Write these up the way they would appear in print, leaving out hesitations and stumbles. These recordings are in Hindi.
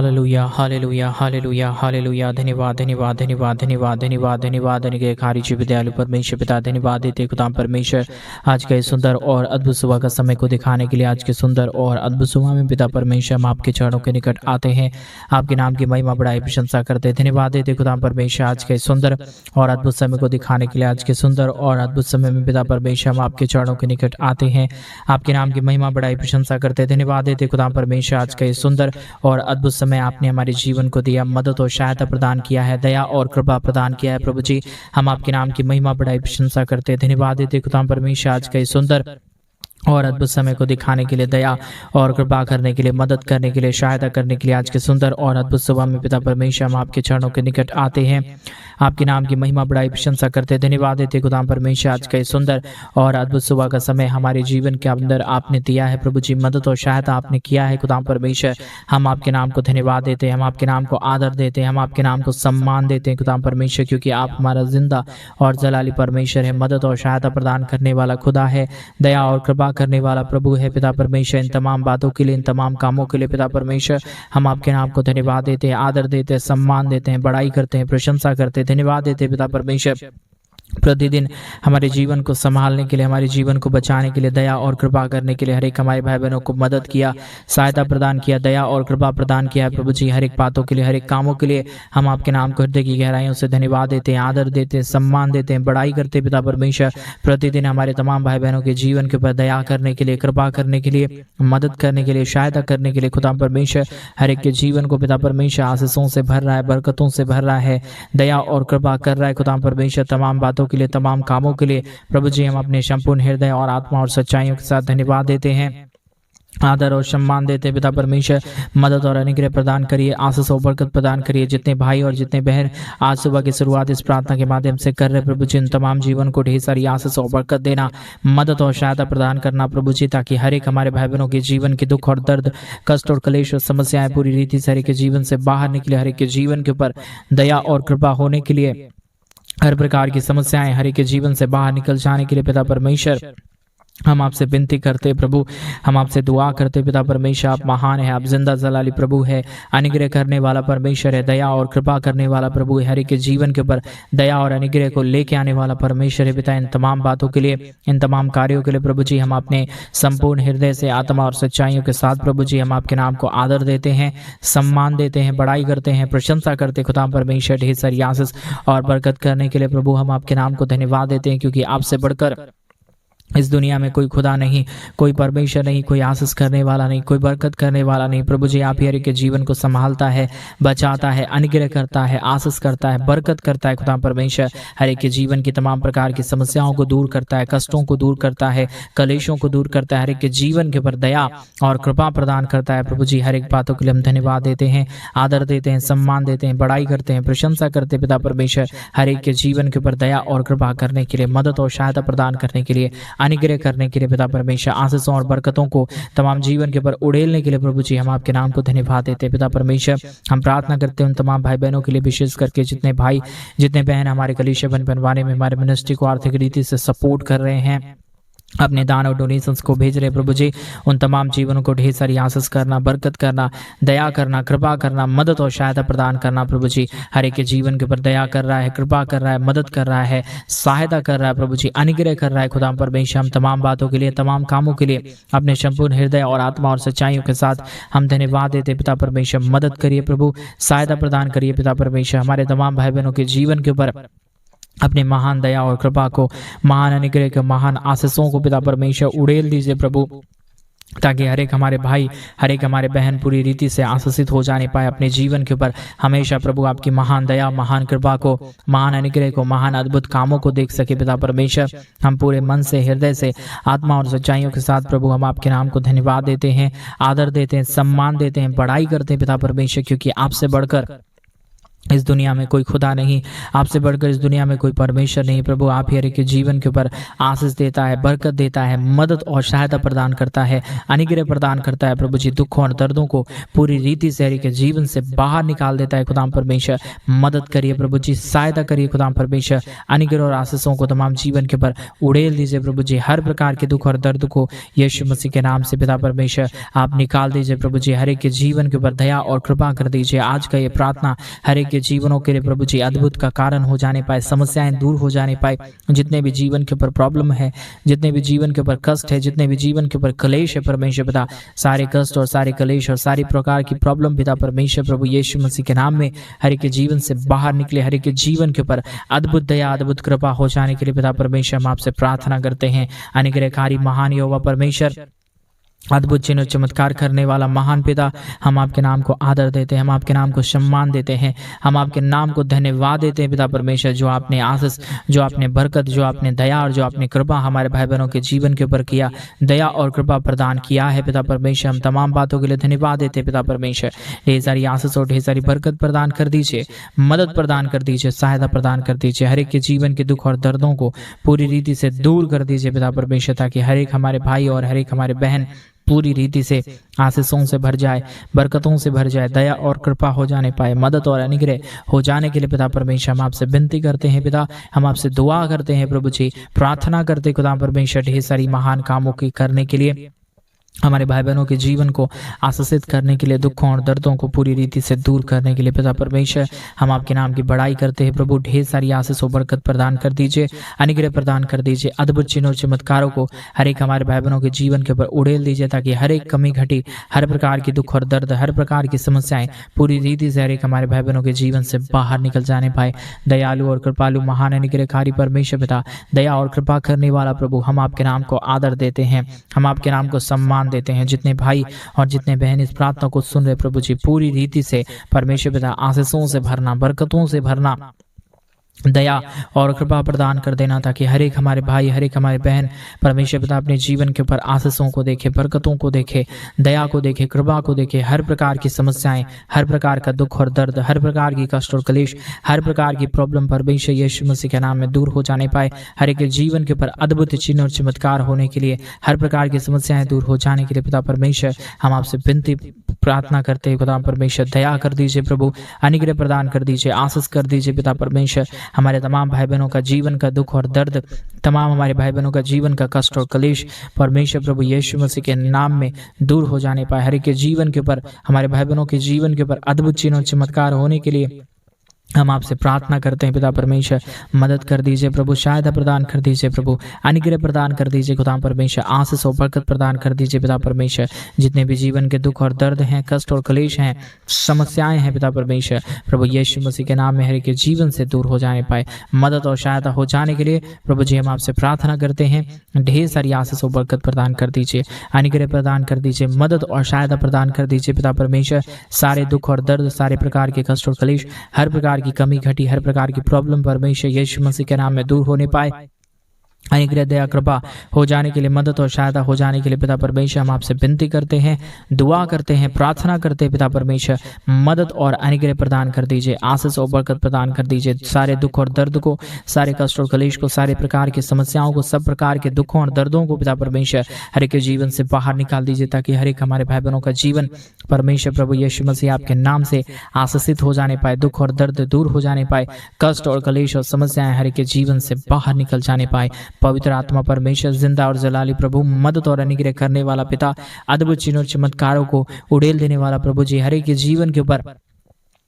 Hallelujah hallelujah hallelujah hallelujah. धन्यवाद धन्यवाद धन्यवाद धन्यवाद धन्यवाद धन्यवाद अनुग्रहकारी विद्यालु परमेश्वर पिता, धन्यवाद देते खुदाम परमेश्वर आज के सुंदर और अद्भुत सुबह का समय को दिखाने के लिए। आज के सुंदर और अद्भुत सुबह में पिता परमेश्वर हम आपके चरणों के निकट आते हैं, आपके नाम की महिमा बढ़ाई प्रशंसा करते हैं। धन्यवाद देते खुदाम परमेश्वर आज के सुंदर और अद्भुत समय को दिखाने के लिए। आज के सुंदर और अद्भुत समय में पिता परमेश्वर हम आपके चरणों के निकट आते हैं, आपके नाम की महिमा बढ़ाई प्रशंसा करते हैं। धन्यवाद देते खुदाम परमेश्वर आज के सुंदर और अद्भुत समय आपने हमारे जीवन को दिया, मदद और सहायता प्रदान किया है, दया और कृपा प्रदान किया है। प्रभु जी हम आपके नाम की महिमा बढ़ाई प्रशंसा करते हैं। धन्यवाद देते खुदाम परमेश्वर आज के सुंदर और अद्भुत समय को दिखाने के लिए, दया और कृपा करने के लिए, मदद करने के लिए, सहायता करने के लिए। आज के सुंदर और अद्भुत सुबह में पिता परमेश्वर हम आपके चरणों के निकट आते हैं, आपके नाम की महिमा बढ़ाई प्रशंसा करते हैं। धन्यवाद देते खुदाम परमेश्वर आज का सुंदर और अद्भुत सुबह का समय हमारे जीवन के अंदर आपने दिया है। प्रभु जी मदद और सहायता आपने किया है खुदाम परमेश्वर। हम आपके नाम को धन्यवाद देते हैं, हम आपके नाम को आदर देते हैं, हम आपके नाम को सम्मान देते हैं खुदाम परमेश्वर, क्योंकि आप हमारा जिंदा और जलाली परमेश्वर है, मदद और सहायता प्रदान करने वाला खुदा है, दया और कृपा करने वाला प्रभु है पिता परमेश्वर। इन तमाम बातों के लिए, इन तमाम कामों के लिए पिता परमेश्वर हम आपके नाम को धन्यवाद देते हैं, आदर देते हैं, सम्मान देते हैं, बड़ाई करते हैं, प्रशंसा करते हैं। धन्यवाद देते हैं पिता परमेश्वर प्रतिदिन हमारे जीवन को संभालने के लिए, हमारे जीवन को बचाने के लिए, दया और कृपा करने के लिए। हर एक हमारे भाई बहनों को मदद किया, सहायता प्रदान किया, दया और कृपा प्रदान किया है प्रभु जी। हर एक बातों के लिए, हर एक कामों के लिए हम आपके नाम को हृदय की गहराइयों से धन्यवाद देते हैं, आदर देते हैं, सम्मान देते हैं, बड़ाई करते हैं पिता परमेश्वर। प्रतिदिन हमारे तमाम भाई बहनों के जीवन के ऊपर दया करने के लिए, कृपा करने के लिए, मदद करने के लिए, सहायता करने के लिए खुदा परमेश्वर हर एक के जीवन को पिता परमेश्वर आशीषों से भर रहा है, बरकतों से भर रहा है, दया और कृपा कर रहा है खुदा परमेश्वर। तमाम बातों के लिए, तमाम कामों के लिए प्रभु जी हम अपने संपूर्ण हृदय और आत्मा और सच्चाइयों के साथ धन्यवाद देते हैं, आदर और सम्मान देते हैं पिता परमेश्वर। मदद और अनुग्रह प्रदान करिए, आशीष और बरकत प्रदान करिए। जितने भाई और जितने बहन आज सुबह की शुरुआत इस प्रार्थना के माध्यम से कर रहे प्रभु जी, इन तमाम जीवन को ढेर सारी आशीष और बरकत देना, मदद और सहायता प्रदान करना प्रभु जी, ताकि हर एक हमारे भाई बहनों के जीवन के दुख और दर्द, कष्ट और क्लेश और समस्याएं पूरी रीति से हर एक के जीवन से बाहर निकले। हर एक के जीवन के ऊपर दया और कृपा होने के लिए, हर प्रकार की समस्याएं हर एक के जीवन से बाहर निकल जाने के लिए पिता परमेश्वर हम आपसे विनती करते प्रभु, हम आपसे दुआ करते पिता परमेश्वर। आप महान है, आप जिंदा जलाली प्रभु है, अनुग्रह करने वाला परमेश्वर है, दया और कृपा करने वाला प्रभु है, हर एक के जीवन के ऊपर दया और अनुग्रह को लेके आने वाला परमेश्वर है पिता। इन तमाम बातों के लिए, इन तमाम कार्यों के लिए प्रभु जी हम अपने संपूर्ण हृदय से, आत्मा और सच्चाइयों के साथ प्रभु जी हम आपके नाम को आदर देते हैं, सम्मान देते हैं, बड़ाई करते हैं, प्रशंसा करते खुदा परमेश्वर। ढेर सारी आशीष और बरकत करने के लिए प्रभु हम आपके नाम को धन्यवाद देते हैं, क्योंकि आपसे बढ़कर इस दुनिया में कोई खुदा नहीं, कोई परमेश्वर नहीं, कोई आशीष करने वाला नहीं, कोई बरकत करने वाला नहीं। प्रभु जी आप ही हर एक के जीवन को संभालता है, बचाता है, अनुग्रह करता है, आशीष करता है, बरकत करता है खुदा परमेश्वर। हर एक के जीवन की तमाम प्रकार की समस्याओं को दूर करता है, कष्टों को दूर करता है, कलेशों को दूर करता है, हर एक के जीवन के ऊपर दया और कृपा प्रदान करता है प्रभु जी। हर एक बातों के लिए हम धन्यवाद देते हैं, आदर देते हैं, सम्मान देते हैं, बड़ाई करते हैं, प्रशंसा करते हैं पिता परमेश्वर। हर एक के जीवन के ऊपर दया और कृपा करने के लिए, मदद और सहायता प्रदान करने के लिए, अनुग्रह करने के लिए पिता परमेश्वर, आशीषों और बरकतों को तमाम जीवन के ऊपर उड़ेलने के लिए प्रभु जी हम आपके नाम को धन्यवाद देते हैं पिता परमेश्वर। हम प्रार्थना करते हैं उन तमाम भाई बहनों के लिए, विशेष करके जितने भाई जितने बहन हमारे कलीसिया बनवाने में, हमारे मिनिस्ट्री को आर्थिक रीति से सपोर्ट कर रहे हैं, अपने दान और डोनेशंस को भेज रहे प्रभु जी, उन तमाम जीवनों को ढेर सारी आशीष करना, बरकत करना, दया करना, कृपा करना, मदद और सहायता प्रदान करना प्रभु जी। हर एक के जीवन के ऊपर दया कर रहा है, कृपा कर रहा है, मदद कर रहा है, सहायता कर रहा है प्रभु जी, अनुग्रह कर रहा है खुदा परमेश्वर। हम तमाम बातों के लिए, तमाम कामों के लिए अपने संपूर्ण हृदय और आत्मा और सच्चाइयों के साथ हम धन्यवाद देते पिता परमेश्वर। मदद करिए प्रभु, सहायता प्रदान करिए पिता परमेश्वर। हमारे तमाम भाई बहनों के जीवन के ऊपर अपने महान दया और कृपा को, महान अनुग्रह के, महान आशीषों को पिता परमेश्वर उड़ेल दीजिए प्रभु, ताकि हर एक हमारे भाई, हर एक हमारे बहन पूरी रीति से आशीषित हो जाने पाए अपने जीवन के ऊपर। हमेशा प्रभु आपकी महान दया, महान कृपा को, महान अनुग्रह को, महान अद्भुत कामों को देख सके पिता परमेश्वर। हम पूरे मन से, हृदय से, आत्मा और सच्चाइयों के साथ प्रभु हम आपके नाम को धन्यवाद देते हैं, आदर देते हैं, सम्मान देते हैं, बड़ाई करते हैं पिता परमेश्वर, क्योंकि आपसे बढ़कर इस दुनिया में कोई खुदा नहीं, आपसे बढ़कर इस दुनिया में कोई परमेश्वर नहीं। प्रभु आप ही हर एक के जीवन के ऊपर आशीष देता है, बरकत देता है, मदद और सहायता प्रदान करता है, अनुग्रह प्रदान करता है। प्रभु जी दुखों और दर्दों को पूरी रीति से हर एक के जीवन से बाहर निकाल देता है। खुदाम परमेश्वर मदद करिए प्रभु जी, सहायता करिए खुदाम परमेश्वर, अनुग्रह और आशीषों को तमाम जीवन के ऊपर उड़ेल दीजिए प्रभु जी। हर प्रकार के दुख और दर्द को यीशु मसीह के नाम से पिता परमेश्वर आप निकाल दीजिए प्रभु जी। हर एक के जीवन के ऊपर दया और कृपा कर दीजिए। आज का ये प्रार्थना हर एक के जीवनों के लिए प्रभु जी अद्भुत का कारण हो जाने पाए, समस्याएं दूर हो जाने पाए। जितने भी जीवन के ऊपर प्रॉब्लम है, जितने भी जीवन के ऊपर कष्ट है, जितने भी जीवन के ऊपर क्लेश है परमेश्वर पिता, सारे कष्ट और सारे क्लेश और सारी प्रकार की प्रॉब्लम पिता परमेश्वर प्रभु यीशु मसीह के नाम में हर एक के जीवन से बाहर निकले। हर एक के जीवन के ऊपर अद्भुत दया, अद्भुत कृपा हो जाने के लिए पिता परमेश्वर हम आपसे प्रार्थना करते हैं। अनुग्रहकारी महान यहोवा परमेश्वर, अद्भुत चिन्ह चमत्कार करने वाला महान पिता, हम आपके नाम को आदर देते हैं, हम आपके नाम को सम्मान देते हैं, हम आपके नाम को धन्यवाद देते हैं पिता परमेश्वर। जो आपने आशीष, जो आपने बरकत, जो आपने दया और जो आपने कृपा हमारे भाई बहनों के जीवन के ऊपर किया, दया और कृपा प्रदान किया है पिता परमेश्वर, हम तमाम बातों के लिए धन्यवाद देते हैं पिता परमेश्वर। ढेर सारी आशीष और ढेर सारी बरकत प्रदान कर दीजिए, मदद प्रदान कर दीजिए, सहायता प्रदान कर दीजिए। हर एक के जीवन के दुख और दर्दों को पूरी रीति से दूर कर दीजिए पिता परमेश्वर, ताकि हर एक हमारे भाई और हर एक हमारे बहन पूरी रीति से आशीषों से भर जाए, बरकतों से भर जाए, दया और कृपा हो जाने पाए, मदद और अनुग्रह हो जाने के लिए पिता परमेश्वर हम आपसे विनती करते हैं पिता, हम आपसे दुआ करते हैं प्रभु जी, प्रार्थना करते खुदा परमेश्वर ढेर सारी महान कामों की करने के लिए, हमारे भाई बहनों के जीवन को आशीषित करने के लिए, दुखों और दर्दों को पूरी रीति से दूर करने के लिए पिता परमेश्वर हम आपके नाम की बड़ाई करते हैं प्रभु। ढेर सारी आशीष और बरकत प्रदान कर दीजिए, अनुग्रह प्रदान कर दीजिए, अद्भुत चिन्ह और चमत्कारों को हर एक हमारे भाई बहनों के जीवन के ऊपर उड़ेल दीजिए, ताकि हर एक कमी घटी, हर प्रकार की दुख और दर्द, हर प्रकार की समस्याएं पूरी रीति से हर एक हमारे भाई बहनों के जीवन से बाहर निकल जाने पाए। दयालु और कृपालु महान अनुग्रहकारी परमेश्वर पिता, दया और कृपा करने वाला प्रभु, हम आपके नाम को आदर देते हैं, हम आपके नाम को सम्मान देते हैं। जितने भाई और जितने बहन इस प्रार्थना को सुन रहे प्रभु जी, पूरी रीति से परमेश्वर पिता आशीषों से भरना, बरकतों से भरना, दया और कृपा प्रदान कर देना, ताकि हर एक हमारे भाई, हर एक हमारे बहन परमेश्वर पिता अपने जीवन के ऊपर आशीषों को देखे, बरकतों को देखे, दया को देखे, कृपा को देखे। हर प्रकार की समस्याएं, हर प्रकार का दुख और दर्द, हर प्रकार की कष्ट और क्लेश, हर प्रकार की प्रॉब्लम परमेश्वर यीशु मसीह के नाम में दूर हो जाने पाए। हर एक जीवन के ऊपर अद्भुत चिन्ह और चमत्कार होने के लिए, हर प्रकार की समस्याएं दूर हो जाने के लिए पिता परमेश्वर हम आपसे विनती प्रार्थना करते हैं खुदा परमेश्वर, दया कर दीजिए प्रभु, अनुग्रह प्रदान कर दीजिए, आशीष कर दीजिए पिता परमेश्वर। हमारे तमाम भाई बहनों का जीवन का दुख और दर्द, तमाम हमारे भाई बहनों का जीवन का कष्ट और क्लेश परमेश्वर प्रभु यीशु मसीह के नाम में दूर हो जाने पाए। हर एक के जीवन के ऊपर, हमारे भाई बहनों के जीवन के ऊपर अद्भुत चिन्ह और चमत्कार होने के लिए हम आपसे प्रार्थना करते हैं पिता परमेश्वर, मदद कर दीजिए प्रभु, सहायता प्रदान कर दीजिए प्रभु, अनुग्रह प्रदान कर दीजिए खुदा परमेश्वर, आशीष और बरकत प्रदान कर दीजिए पिता परमेश्वर। जितने भी जीवन के दुख और दर्द हैं, कष्ट और क्लेश हैं, समस्याएं हैं पिता परमेश्वर प्रभु यीशु मसीह के नाम में हर एक के जीवन से दूर हो जाने पाए, मदद और सहायता हो जाने के लिए प्रभु जी हम आपसे प्रार्थना करते हैं। ढेर सारी आशीष और बरकत प्रदान कर दीजिए, अनुग्रह प्रदान कर दीजिए, मदद और सहायता प्रदान कर दीजिए पिता परमेश्वर। सारे दुख और दर्द, सारे प्रकार के कष्ट और क्लेश, हर प्रकार की कमी घटी, हर प्रकार की प्रॉब्लम परमेश्वर यीशु मसीह के नाम में दूर होने पाए। अनुग्रह, दया, कृपा हो जाने के लिए, मदद और सहायता हो जाने के लिए पिता परमेश्वर हम आपसे विनती करते हैं, दुआ करते हैं, प्रार्थना करते हैं पिता परमेश्वर। मदद और अनुग्रह प्रदान कर दीजिए, आशीष और बरकत प्रदान कर दीजिए। सारे दुख और दर्द को, सारे कष्ट और क्लेश को, सारे प्रकार की समस्याओं को, सब प्रकार के दुखों और दर्दों को पिता परमेश्वर हर एक के जीवन से बाहर निकाल दीजिए, ताकि हर एक हमारे भाई बहनों का जीवन परमेश्वर प्रभु यीशु मसीह आपके नाम से आशीषित हो जाने पाए, दुख और दर्द दूर हो जाने पाए, कष्ट और क्लेश और समस्याएं हर एक के जीवन से बाहर निकल जाने पाए। पवित्र आत्मा परमेश्वर, जिंदा और जलाली प्रभु, मदद और अनुग्रह करने वाला पिता, अद्भुत चिन्ह और चमत्कारों को उड़ेल देने वाला प्रभु जी, हर एक के जीवन के ऊपर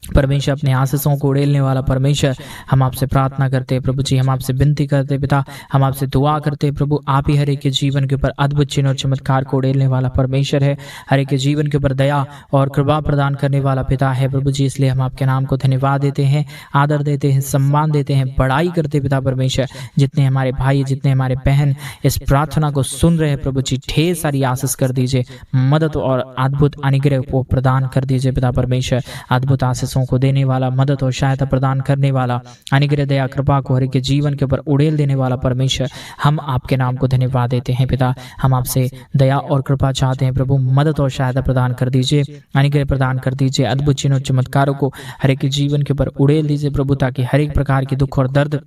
परमेश्वर अपने आशीषों को उड़ेलने वाला परमेश्वर हम आपसे प्रार्थना करते हैं प्रभु जी, हम आपसे विनती करते हैं पिता, हम आपसे दुआ करते हैं प्रभु। आप ही हर एक के जीवन के ऊपर अद्भुत चिन्ह और चमत्कार को उड़ेलने वाला परमेश्वर है, हर एक के जीवन के ऊपर दया और कृपा प्रदान करने वाला पिता है प्रभु जी। इसलिए हम आपके नाम को धन्यवाद देते हैं, आदर देते हैं, सम्मान देते हैं, बड़ाई करते हैं पिता परमेश्वर। जितने हमारे भाई, जितने हमारे बहन इस प्रार्थना को सुन रहे हैं प्रभु जी, ढेर सारी आशीष कर दीजिए, मदद और अद्भुत अनुग्रह को प्रदान कर दीजिए पिता परमेश्वर। अद्भुत आशीष आशीषों को देने वाला, मदद और सहायता प्रदान करने वाला, अनुग्रह दया कृपा को हर एक के जीवन के ऊपर उड़ेल देने वाला परमेश्वर, हम आपके नाम को धन्यवाद देते हैं पिता। हम आपसे दया और कृपा चाहते हैं प्रभु, मदद और सहायता प्रदान कर दीजिए, अनुग्रह प्रदान कर दीजिए, अद्भुत चिन्ह और चमत्कारों को हर एक के जीवन के ऊपर उड़ेल दीजिए प्रभु, ताकि हर एक प्रकार के दुख और दर्द,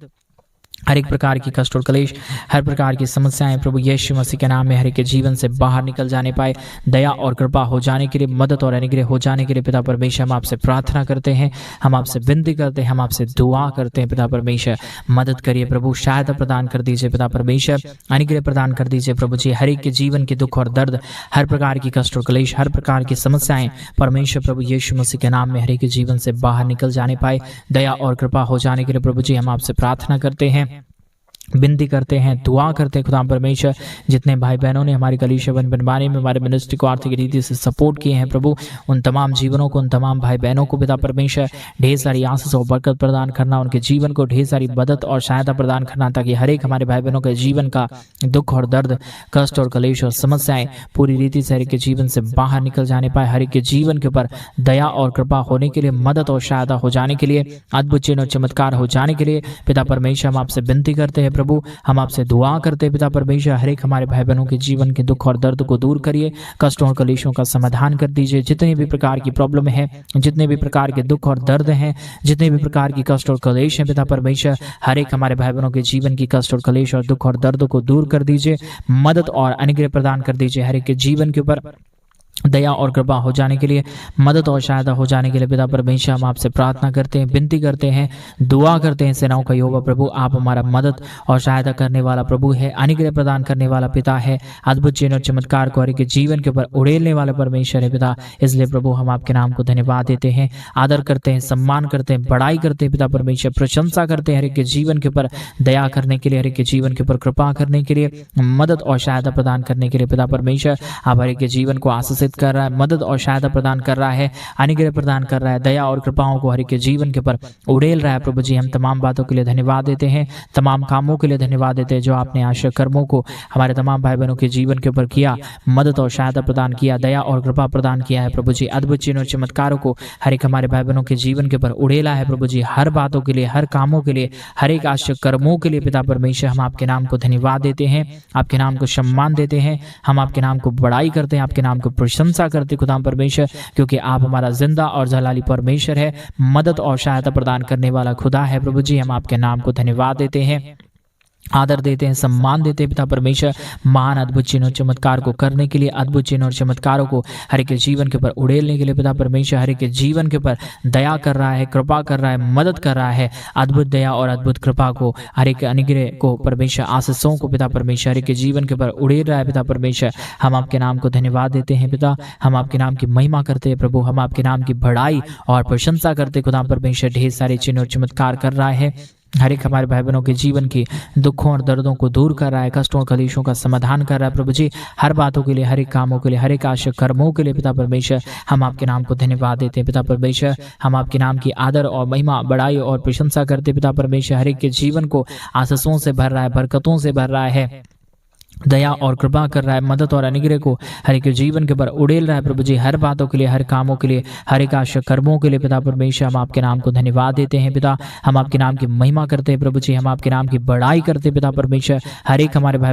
हर एक प्रकार की कष्ट और क्लेश, हर प्रकार की समस्याएं प्रभु यीशु मसीह के नाम में हर एक के जीवन से बाहर निकल जाने पाए। दया और कृपा हो जाने के लिए, मदद और अनुग्रह हो जाने के लिए पिता परमेश्वर हम आपसे प्रार्थना करते हैं, हम आपसे विनती करते हैं, हम आपसे दुआ करते हैं पिता परमेश्वर। मदद करिए प्रभु, सहायता प्रदान कर दीजिए पिता परमेश्वर, अनुग्रह प्रदान कर दीजिए प्रभु जी। हर एक के जीवन के दुख और दर्द, हर प्रकार की कष्ट और क्लेश, हर प्रकार की समस्याएं परमेश्वर प्रभु यीशु मसीह के नाम में हर एक के जीवन से बाहर निकल जाने पाए। दया और कृपा हो जाने के लिए प्रभु जी हम आपसे प्रार्थना करते हैं, विनती करते हैं, दुआ करते हैं खुदा परमेश्वर। जितने भाई बहनों ने हमारी कलीसिया बनवाने में हमारे मिनिस्ट्री को आर्थिक रीति से सपोर्ट किए हैं प्रभु, उन तमाम जीवनों को, उन तमाम भाई बहनों को पिता परमेश्वर ढेर सारी आशीष और बरकत प्रदान करना, उनके जीवन को ढेर सारी मदद और सहायता प्रदान करना, ताकि हर एक हमारे भाई बहनों के जीवन का दुख और दर्द, कष्ट और कलेश और समस्याएं पूरी रीति से हर एक के जीवन से बाहर निकल जाने पाए। हर एक के जीवन के ऊपर दया और कृपा होने के लिए, मदद और सहायता हो जाने के लिए, अद्भुत चिन्ह और चमत्कार हो जाने के लिए पिता परमेश्वर हम आपसे विनती करते हैं प्रभु, हम आपसे दुआ करते हैं पिता परमेश्वर। हर एक हमारे भाई बहनों के जीवन के दुख और दर्द को दूर करिए, कष्टों और कलेशों का समाधान कर दीजिए। जितने भी प्रकार की प्रॉब्लम है, जितने भी प्रकार के दुख और दर्द हैं, जितने भी प्रकार की कष्ट और कलेश हैं पिता परमेश्वर, हर एक हमारे भाई बहनों के जीवन की कष्ट और कलेश और दुख और दर्द को दूर कर दीजिए, मदद और अनुग्रह प्रदान कर दीजिए। हर एक के जीवन के ऊपर दया और कृपा हो जाने के लिए, मदद और सहायता हो जाने के लिए पिता परमेश्वर हम आपसे प्रार्थना करते हैं, विनती करते हैं, दुआ करते हैं। सेनाओं का यहोवा प्रभु, आप हमारा मदद और सहायता करने वाला प्रभु है, अनुग्रह प्रदान करने वाला पिता है, अद्भुत चिन्ह और चमत्कार को हर एक के जीवन के ऊपर उड़ेलने वाला परमेश्वर है पिता। इसलिए प्रभु हम आपके नाम को धन्यवाद देते हैं, आदर करते हैं, सम्मान करते हैं, बड़ाई करते हैं पिता परमेश्वर, प्रशंसा करते हैं हर एक के जीवन के ऊपर दया करने के लिए, हर एक के जीवन के ऊपर कृपा करने के लिए, मदद और सहायता प्रदान करने के लिए पिता परमेश्वर। आप हर एक के जीवन को आशीषित कर रहा है, मदद और सहायता प्रदान कर रहा है, अनुग्रह प्रदान कर रहा है, दया और कृपाओं को हर एक के जीवन के ऊपर उड़ेल रहा है प्रभु जी। हम तमाम बातों के लिए धन्यवाद देते हैं, तमाम कामों के लिए धन्यवाद देते हैं जो आपने आश्चर्य कर्मों को हमारे तमाम भाई बहनों के जीवन के ऊपर किया, मदद और सहायता प्रदान किया, दया और कृपा प्रदान किया है प्रभु जी। अद्भुत चिन्ह और चमत्कारों को हर एक हमारे भाई बहनों के जीवन के ऊपर उड़ेला है प्रभु जी। हर बातों के लिए, हर कामों के लिए, हर एक आश्चर्य कर्मों के लिए पिता परमेश्वर हम आपके नाम को धन्यवाद देते हैं, आपके नाम को सम्मान देते हैं, हम आपके नाम को बड़ाई करते हैं, आपके नाम को प्रशंसा करते खुदा परमेश्वर, क्योंकि आप हमारा जिंदा और जलाली परमेश्वर है, मदद और सहायता प्रदान करने वाला खुदा है प्रभु जी। हम आपके नाम को धन्यवाद देते हैं, आदर देते हैं, सम्मान देते हैं पिता परमेश्वर। महान अद्भुत चिन्ह और चमत्कार को करने के लिए, अद्भुत चिन्ह और चमत्कारों को हर एक के जीवन के ऊपर उड़ेलने के लिए पिता परमेश्वर हर एक के जीवन के ऊपर दया कर रहा है, कृपा कर रहा है, मदद कर रहा है। अद्भुत दया और अद्भुत कृपा को, हर एक अनुग्रह को परमेश्वर, आशीषों को पिता परमेश्वर हर एक के जीवन के ऊपर उड़ेल रहा है पिता परमेश्वर। हम आपके नाम को धन्यवाद देते हैं पिता, हम आपके नाम की महिमा करते हैं प्रभु, हम आपके नाम की बड़ाई और प्रशंसा करते खुदा परमेश्वर। ढेर सारे चिन्ह और चमत्कार कर रहा है, हर एक हमारे भाई बहनों के जीवन की दुखों और दर्दों को दूर कर रहा है, कष्टों और कलेशों का समाधान कर रहा है प्रभु जी। हर बातों के लिए, हर एक कामों के लिए, हर एक आश्चर्य कर्मों के लिए पिता परमेश्वर हम आपके नाम को धन्यवाद देते हैं पिता परमेश्वर। हम आपके नाम की आदर और महिमा, बड़ाई और प्रशंसा करते पिता परमेश्वर। हर एक के जीवन को आशीषों से भर रहा है, बरकतों से भर रहा है, दया और कृपा कर रहा है, मदद और अनुग्रह को हर एक जीवन के ऊपर उड़ेल रहा है प्रभु जी। हर बातों के लिए, हर कामों के लिए, हर एक आश्चर्य कर्मों के लिए पिता परमेश्वर हम आपके नाम को धन्यवाद देते हैं पिता। हम आपके नाम की महिमा करते हैं प्रभु जी, हम आपके नाम की बड़ाई करते हैं पिता परमेश्वर। हर एक हमारे भाई